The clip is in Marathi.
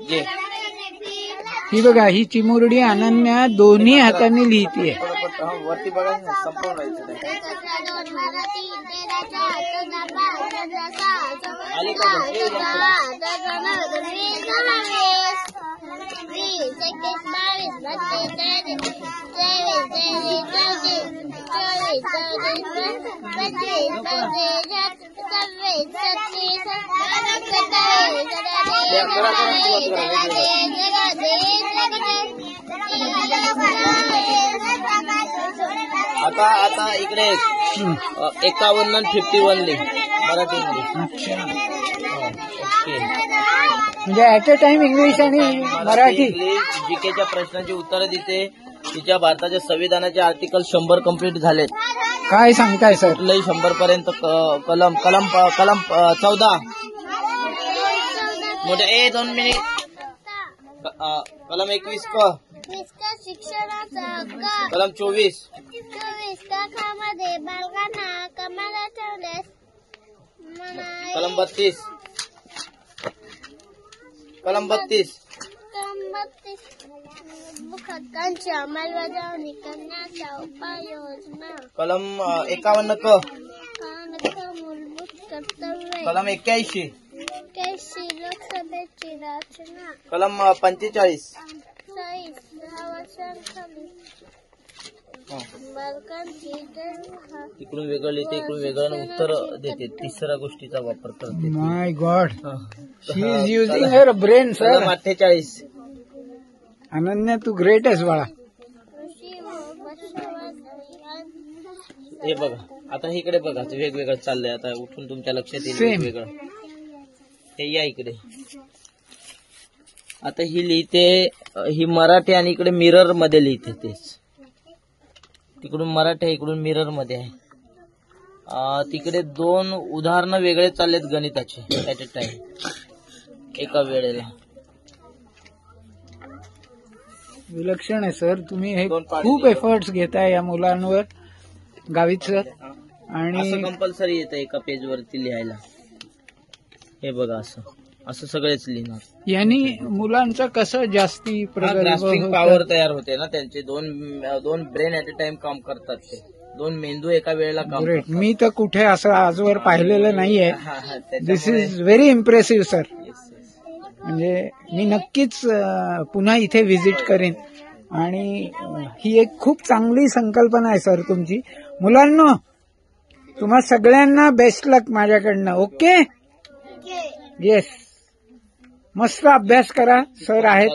जे ही बघा, ही चिमुरडी अनन्या दोन्ही हाताने लिहितीये. वरती बघा ना, संपूर्ण राहायचं आता आता इकडे 51 आणि 51 लिह मराठी इंग्लिश. ओके, म्हणजे ऍट अ टाइम इंग्लिश आणि मराठी. जीकेच्या प्रश्नांची उत्तरं देते. तिच्या भारताच्या संविधानाचे आर्टिकल 100 कंप्लीट झालेत. काय सांगताय सर? कुठलंही 100 पर्यंत कलम 14 मोठे 2 मिनिट. कलम 21 शिक्षणाचा हक्क. कलम 24 कामामध्ये बालकांना कामाला ठेवल्यास कलम 32 हक्कांची अंमलबजावणी करण्याच्या उपाययोजना. कलम 51 मूलभूत कर्तव्य. कलम 81 लोकसभेची रचना. कलम 45 10 वर्षांखाली बालकांची इकडून वेगळं लिहिते, इकडून वेगळं उत्तर देते. तिसऱ्या गोष्टीचा वापर करते. My god, she is using her brain sir. 48 Ananya, तू ग्रेट आहेस बाळा. हे बघा, आता इकडे बघा, वेगवेगळं चाललंय. आता उठून तुमच्या लक्षात येईल वेगवेगळं. हे या इकडे. आता ही लिहिते, ही मराठी आणि इकडे मिरर मध्ये लिहिते. तेच तिकडून मराठी आहे, इकडून मिरर मध्ये आहे. तिकडे 2 उदाहरणं वेगळे चाललेत गणिताचे ऍट अ टाइम, एका वेळेला. विलक्षण आहे सर. तुम्ही हे खूप एफर्ट्स घेताय या मुलांवर, गावित सर. आणि असं कंपल्सरी येतं एका पेज वरती लिहायला. हे बघा, असं सगळेच लिहिणार. यांनी मुलांचं कसं जास्ती ग्रास्पिंग पॉवर तयार होते ना त्यांचे. दोन ब्रेन ऍट अ टाइम काम करतात. ते 2 मेंदू एका वेळेला काम ग्रेट. करतात. मी तर कुठे असं आजवर पाहिलेलं नाहीये. दिस इज व्हेरी इम्प्रेसिव्ह सर. म्हणजे मी नक्कीच पुन्हा इथे व्हिजिट करेन. आणि ही एक खूप चांगली संकल्पना आहे सर तुमची. मुलांनो, तुम्हा सगळ्यांना बेस्ट लक माझ्याकडनं. ओके, येस, मस्त अभ्यास करा. सर आहेत.